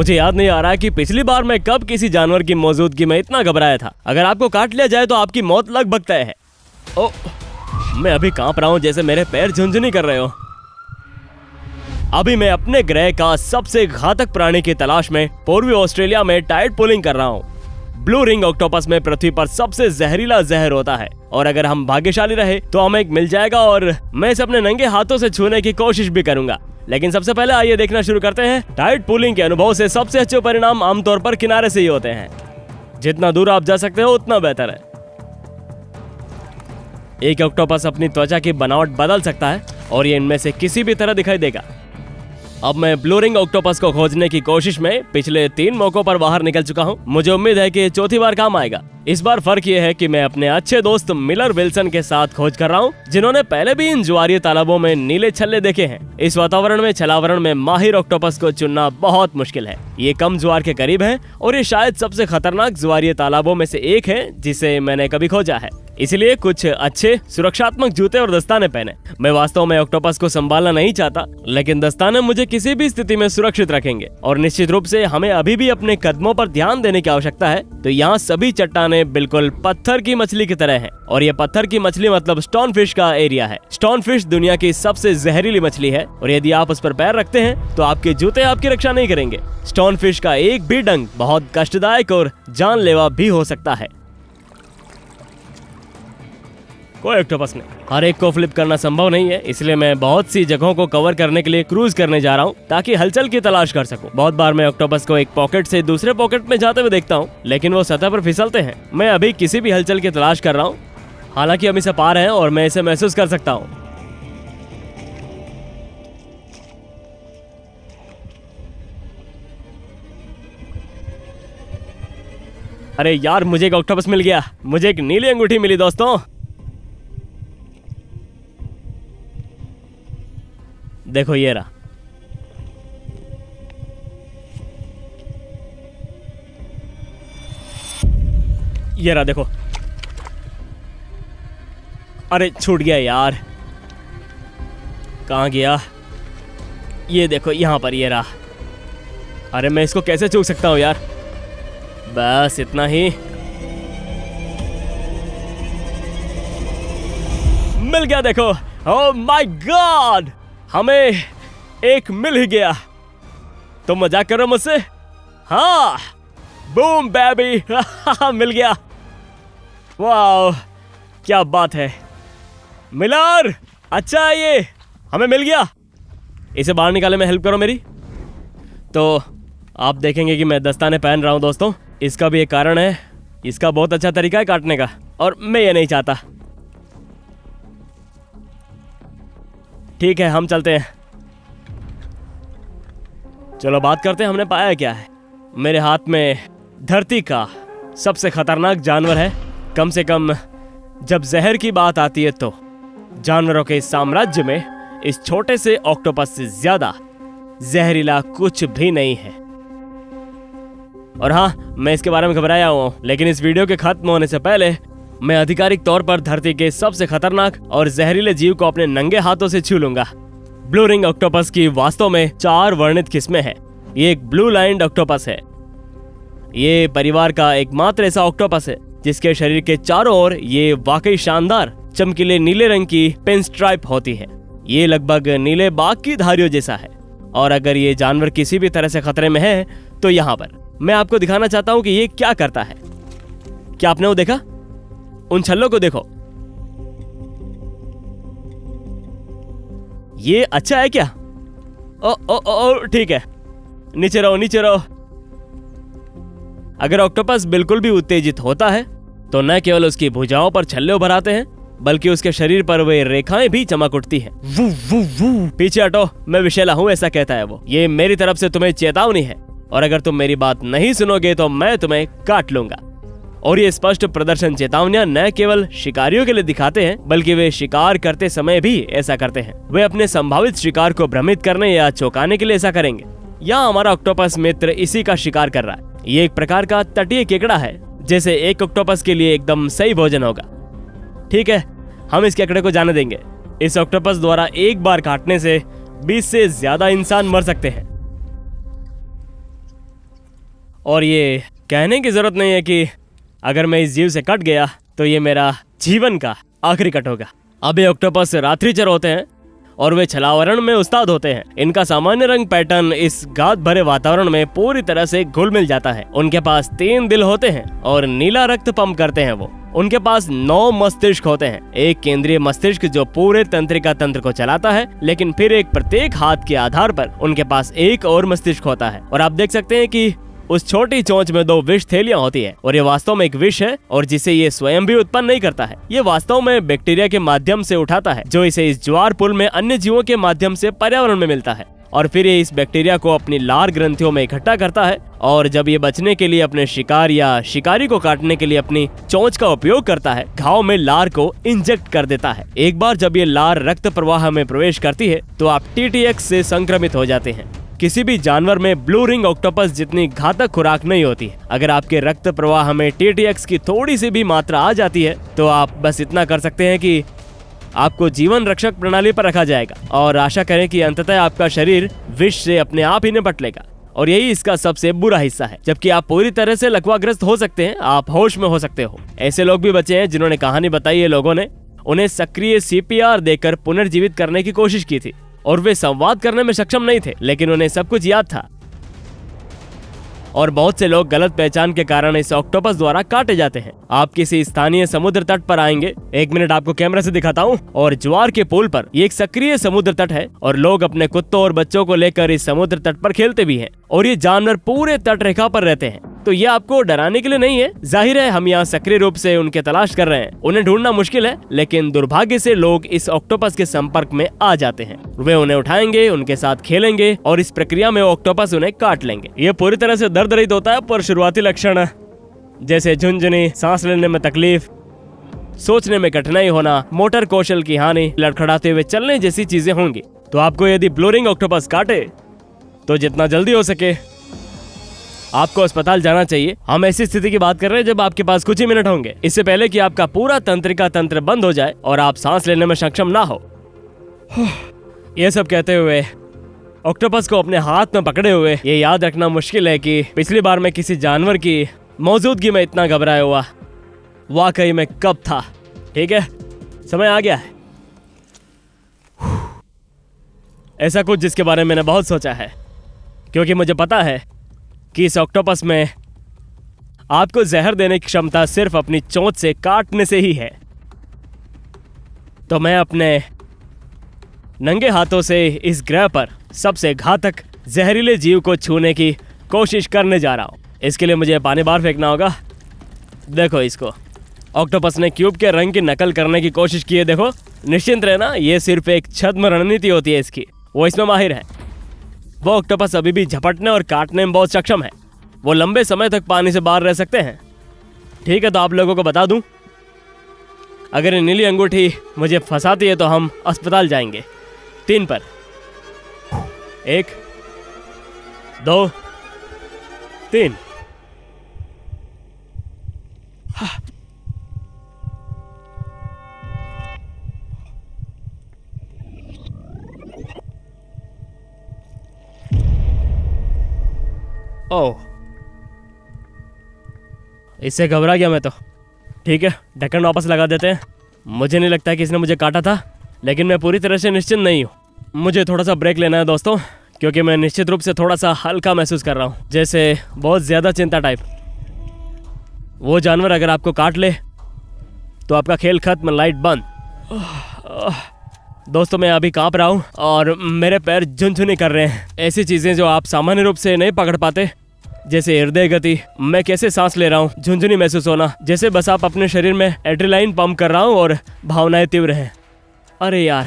मुझे याद नहीं आ रहा कि पिछली बार मैं कब किसी जानवर की मौजूदगी में इतना घबराया था। अगर आपको काट लिया जाए तो आपकी मौत लगभग तय है। ओह, मैं अभी कांप रहा हूँ जैसे मेरे पैर झुनझुनी कर रहे हो। अभी मैं अपने ग्रह का सबसे घातक प्राणी की तलाश में पूर्वी ऑस्ट्रेलिया में टाइड पुलिंग कर रहा हूँ। ब्लू रिंग ऑक्टोपस में पृथ्वी पर सबसे जहरीला जहर होता है और अगर हम भाग्यशाली रहे तो हमें एक मिल जाएगा और मैं इसे अपने नंगे हाथों से छूने की कोशिश भी करूंगा। लेकिन सबसे पहले आइए देखना शुरू करते हैं। टाइड पुलिंग के अनुभव से सबसे अच्छे परिणाम आमतौर पर किनारे से ही होते हैं। जितना दूर आप जा सकते हो उतना बेहतर है। एक ऑक्टोपस अपनी त्वचा की बनावट बदल सकता है और ये इनमें से किसी भी तरह दिखाई देगा। अब मैं ब्लू रिंग ऑक्टोपस को खोजने की कोशिश में पिछले 3 मौकों पर बाहर निकल चुका हूँ। मुझे उम्मीद है कि चौथी बार काम आएगा। इस बार फर्क ये है कि मैं अपने अच्छे दोस्त मिलर विल्सन के साथ खोज कर रहा हूँ, जिन्होंने पहले भी इन ज्वारीय तालाबों में नीले छल्ले देखे हैं। इस वातावरण में छलावरण में माहिर ऑक्टोपस को चुनना बहुत मुश्किल है। ये कम ज्वार के करीब है और ये शायद सबसे खतरनाक ज्वारीय तालाबों में से एक है जिसे मैंने कभी खोजा है। इसलिए कुछ अच्छे सुरक्षात्मक जूते और दस्ताने पहने। मैं वास्तव में ऑक्टोपस को संभालना नहीं चाहता, लेकिन दस्ताने मुझे किसी भी स्थिति में सुरक्षित रखेंगे। और निश्चित रूप से हमें अभी भी अपने कदमों पर ध्यान देने की आवश्यकता है। तो यहाँ सभी चट्टाने बिल्कुल पत्थर की मछली की तरह है और ये पत्थर की मछली मतलब स्टोन फिश का एरिया है। स्टोन फिश दुनिया की सबसे जहरीली मछली है और यदि आप उस पर पैर रखते हैं तो आपके जूते आपकी रक्षा नहीं करेंगे। स्टोन फिश का एक भी डंक बहुत कष्टदायक और जानलेवा भी हो सकता है। कोई ऑक्टोपस नहीं। हर एक को फ्लिप करना संभव नहीं है, इसलिए मैं बहुत सी जगहों को कवर करने के लिए क्रूज करने जा रहा हूँ ताकि हलचल की तलाश कर सकूं। बहुत बार मैं ऑक्टोपस को एक पॉकेट से दूसरे पॉकेट में जाते हुए देखता हूँ, लेकिन वो सतह पर फिसलते हैं। मैं अभी किसी भी हलचल की तलाश कर रहा हूँ, हालांकि हम इसे पार हैं और मैं इसे महसूस कर सकता हूँ। अरे यार, मुझे एक ऑक्टोपस मिल गया। मुझे एक नीली अंगूठी मिली दोस्तों। देखो ये रहा। ये रहा देखो। अरे छूट गया यार, कहाँ गया? ये देखो यहाँ पर, ये रहा। अरे मैं इसको कैसे चूक सकता हूँ यार। बस इतना ही। मिल गया देखो। ओह माय गॉड, हमें एक मिल ही गया। तुम मजाक कर रहे हो मुझसे? हाँ, बूम बेबी। मिल गया। वाह, क्या बात है मिलर। अच्छा है ये, हमें मिल गया। इसे बाहर निकालने में हेल्प करो मेरी। तो आप देखेंगे कि मैं दस्ताने पहन रहा हूं दोस्तों। इसका भी एक कारण है, इसका बहुत अच्छा तरीका है काटने का और मैं ये नहीं चाहता। ठीक है, हम चलते हैं। चलो बात करते हैं हमने पाया क्या है। मेरे हाथ में धरती का सबसे खतरनाक जानवर है। कम से कम जब जहर की बात आती है तो जानवरों के इस साम्राज्य में इस छोटे से ऑक्टोपस से ज्यादा जहरीला कुछ भी नहीं है। और हाँ, मैं इसके बारे में घबराया हुआ हूं, लेकिन इस वीडियो के खत्म होने से पहले मैं आधिकारिक तौर पर धरती के सबसे खतरनाक और जहरीले जीव को अपने नंगे हाथों से छू लूंगा। ब्लू रिंग ऑक्टोपस की वास्तव में 4 वर्णित किस्में हैं। ये एक ब्लू लाइन्ड ऑक्टोपस है। ये परिवार का एकमात्र ऐसा ऑक्टोपस है जिसके शरीर के चारों ओर ये वाकई शानदार चमकीले नीले रंग की पिन स्ट्राइप होती है। ये लगभग नीले बाघ की धारियों जैसा है। और अगर ये जानवर किसी भी तरह से खतरे में है तो यहाँ पर मैं आपको दिखाना चाहता हूँ कि ये क्या करता है। क्या आपने वो देखा? उन छल्लों को देखो। ये अच्छा है क्या? ओ ओ ओ ठीक है, नीचे रहो नीचे रहो। अगर ऑक्टोपस बिल्कुल भी उत्तेजित होता है तो न केवल उसकी भुजाओं पर छल्ले उभर आते हैं, बल्कि उसके शरीर पर वे रेखाएं भी चमक उठती हैं। वू वू वू। पीछे हटो, मैं विषैला हूं, ऐसा कहता है वो। ये मेरी तरफ से तुम्हें चेतावनी है और अगर तुम मेरी बात नहीं सुनोगे तो मैं तुम्हें काट लूंगा। और ये स्पष्ट प्रदर्शन चेतावनियां न केवल शिकारियों के लिए दिखाते हैं, बल्कि वे शिकार करते समय भी ऐसा करते हैं। वे अपने संभावित शिकार को भ्रमित करने या चौंकाने के लिए ऐसा करेंगे। यहाँ हमारा ऑक्टोपस मित्र इसी का शिकार कर रहा है। ये एक प्रकार का तटीय केकड़ा है, जैसे एक ऑक्टोपस के लिए एकदम सही भोजन होगा। ठीक है, हम इस केकड़े को जाने देंगे। इस ऑक्टोपस द्वारा एक बार काटने से 20 से ज्यादा इंसान मर सकते हैं। और ये कहने की जरूरत नहीं है कि अगर मैं इस जीव से कट गया तो ये मेरा जीवन का आखिरी कट होगा। अब ये ऑक्टोपस रात्रिचर होते हैं और वे छलावरण में उस्ताद होते हैं। इनका सामान्य रंग पैटर्न इस घात भरे वातावरण में पूरी तरह से घुल मिल जाता है। उनके पास 3 दिल होते हैं और नीला रक्त पंप करते हैं वो। उनके पास 9 मस्तिष्क होते हैं। एक केंद्रीय मस्तिष्क जो पूरे तंत्रिका तंत्र को चलाता है, लेकिन फिर एक प्रत्येक हाथ के आधार पर उनके पास एक और मस्तिष्क होता है। और आप देख सकते हैं कि उस छोटी चोंच में 2 विष थैलियां होती है और ये वास्तव में एक विष है और जिसे ये स्वयं भी उत्पन्न नहीं करता है। ये वास्तव में बैक्टीरिया के माध्यम से उठाता है जो इसे इस ज्वार पुल में अन्य जीवों के माध्यम से पर्यावरण में मिलता है और फिर ये इस बैक्टीरिया को अपनी लार ग्रंथियों में इकट्ठा करता है और जब ये बचने के लिए अपने शिकार या शिकारी को काटने के लिए अपनी चोंच का उपयोग करता है, घाव में लार को इंजेक्ट कर देता है। एक बार जब ये लार रक्त प्रवाह में प्रवेश करती है तो आप TTX से संक्रमित हो जाते हैं। किसी भी जानवर में ब्लू रिंग ऑक्टोपस जितनी घातक खुराक नहीं होती है। अगर आपके रक्त प्रवाह में TTX की थोड़ी सी भी मात्रा आ जाती है तो आप बस इतना कर सकते हैं कि आपको जीवन रक्षक प्रणाली पर रखा जाएगा और आशा करें कि अंततः आपका शरीर विष से अपने आप ही निपट लेगा। और यही इसका सबसे बुरा हिस्सा है। जबकि आप पूरी तरह से लकवाग्रस्त हो सकते हैं, आप होश में हो सकते हो। ऐसे लोग भी बचे हैं जिन्होंने कहानी बताई है। लोगों ने उन्हें सक्रिय CPR देकर पुनर्जीवित करने की कोशिश की थी और वे संवाद करने में सक्षम नहीं थे, लेकिन उन्हें सब कुछ याद था। और बहुत से लोग गलत पहचान के कारण इस ऑक्टोपस द्वारा काटे जाते हैं। आप किसी स्थानीय समुद्र तट पर आएंगे, 1 मिनट आपको कैमरा से दिखाता हूँ। और ज्वार के पुल पर ये एक सक्रिय समुद्र तट है और लोग अपने कुत्तों और बच्चों को लेकर इस समुद्र तट पर खेलते भी हैं और ये जानवर पूरे तट रेखा पर रहते हैं। तो ये आपको डराने के लिए नहीं है। जाहिर है हम यहाँ सक्रिय रूप से उनके तलाश कर रहे हैं। उन्हें ढूंढना मुश्किल है, लेकिन दुर्भाग्य से लोग इस ऑक्टोपस के संपर्क में आ जाते हैं। वे उन्हें उठाएंगे, उनके साथ खेलेंगे और इस प्रक्रिया में ऑक्टोपस उन्हें काट लेंगे। ये पूरी तरह से दर्द रहित होता है, पर शुरुआती लक्षण जैसे झुंझुनी, सांस लेने में तकलीफ, सोचने में कठिनाई होना, मोटर कौशल की हानि, लड़खड़ाते हुए चलने जैसी चीजें होंगी। तो आपको यदि ब्लू रिंग ऑक्टोपस काटे तो जितना जल्दी हो सके आपको अस्पताल जाना चाहिए। हम ऐसी स्थिति की बात कर रहे हैं जब आपके पास कुछ ही मिनट होंगे, इससे पहले कि आपका पूरा तंत्रिका तंत्र बंद हो जाए और आप सांस लेने में सक्षम ना हो। ये सब कहते हुए ऑक्टोपस को अपने हाथ में पकड़े हुए ये याद रखना मुश्किल है कि पिछली बार मैं किसी जानवर की मौजूदगी में इतना घबराया हुआ वाकई में कब था। ठीक है, समय आ गया है ऐसा कुछ जिसके बारे में मैंने बहुत सोचा है, क्योंकि मुझे पता है कि इस ऑक्टोपस में आपको जहर देने की क्षमता सिर्फ अपनी चोंच से काटने से ही है। तो मैं अपने नंगे हाथों से इस ग्रह पर सबसे घातक जहरीले जीव को छूने की कोशिश करने जा रहा हूं। इसके लिए मुझे पानी बाहर फेंकना होगा। देखो इसको, ऑक्टोपस ने क्यूब के रंग की नकल करने की कोशिश की है। देखो, निश्चिंत रहना, ये सिर्फ एक छद्म रणनीति होती है इसकी। वो इसमें माहिर है। वो ऑक्टोपस अभी भी झपटने और काटने में बहुत सक्षम है। वो लंबे समय तक पानी से बाहर रह सकते हैं। ठीक है, तो आप लोगों को बता दूं, अगर ये नीली अंगूठी मुझे फंसाती है तो हम अस्पताल जाएंगे। 3 पर 1 2 3। ओह, इससे घबरा गया मैं तो। ठीक है, ढक्कन वापस लगा देते हैं। मुझे नहीं लगता कि इसने मुझे काटा था, लेकिन मैं पूरी तरह से निश्चिंत नहीं हूँ। मुझे थोड़ा सा ब्रेक लेना है दोस्तों, क्योंकि मैं निश्चित रूप से थोड़ा सा हल्का महसूस कर रहा हूँ, जैसे बहुत ज़्यादा चिंता टाइप। वो जानवर अगर आपको काट ले तो आपका खेल खत्म, लाइट बंद। दोस्तों, मैं अभी कांप रहा हूँ और मेरे पैर झुनझुनी कर रहे हैं। ऐसी चीज़ें जो आप सामान्य रूप से नहीं पकड़ पाते, जैसे हृदय गति, मैं कैसे सांस ले रहा हूँ, झुनझुनी महसूस होना, जैसे बस आप अपने शरीर में एड्रेनालिन पंप कर रहा हूँ और भावनाएं तीव्र हैं। अरे यार,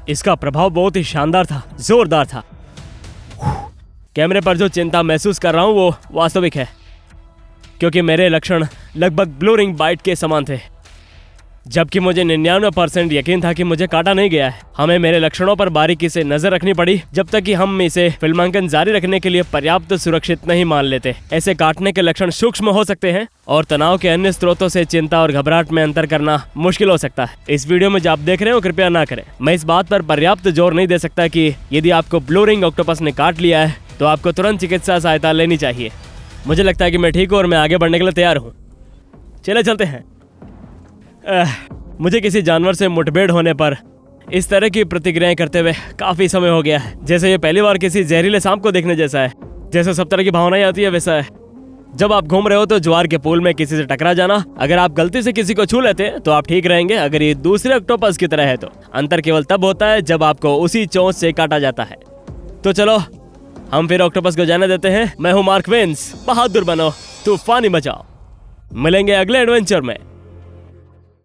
इसका प्रभाव बहुत ही शानदार था, जोरदार था। कैमरे पर जो चिंता महसूस कर रहा हूँ वो वास्तविक है, क्योंकि मेरे लक्षण लगभग ब्लू रिंग बाइट के समान थे, जबकि मुझे 99% यकीन था कि मुझे काटा नहीं गया है। हमें मेरे लक्षणों पर बारीकी से नजर रखनी पड़ी जब तक कि हम इसे फिल्मांकन जारी रखने के लिए पर्याप्त सुरक्षित नहीं मान लेते। ऐसे काटने के लक्षण सूक्ष्म हो सकते हैं और तनाव के अन्य स्रोतों से चिंता और घबराहट में अंतर करना मुश्किल हो सकता है। इस वीडियो में जो आप देख रहे हो कृपया ना करें। मैं इस बात पर पर्याप्त जोर नहीं दे सकता कि यदि आपको ब्लू रिंग ऑक्टोपस ने काट लिया है तो आपको तुरंत चिकित्सा सहायता लेनी चाहिए। मुझे लगता है कि मैं ठीक हूँ और मैं आगे बढ़ने के लिए तैयार हूँ। चले चलते हैं। मुझे किसी जानवर से मुठभेड़ होने पर इस तरह की प्रतिक्रियाएं करते हुए काफी समय हो गया है। जैसे ये पहली बार किसी जहरीले सांप को देखने जैसा है। जैसे सब तरह की भावनाएं आती है वैसा है। जब आप घूम रहे हो तो ज्वार के पूल में किसी से टकरा जाना, अगर आप गलती से किसी को छू लेते हैं तो आप ठीक रहेंगे। अगर ये दूसरे ऑक्टोपस की तरह है तो अंतर केवल तब होता है जब आपको उसी चोंच से काटा जाता है। तो चलो हम फिर ऑक्टोपस को जाने देते हैं। मैं हूँ मार्क विंस। बहादुर बनो, तूफानी बचाओ। मिलेंगे अगले एडवेंचर में।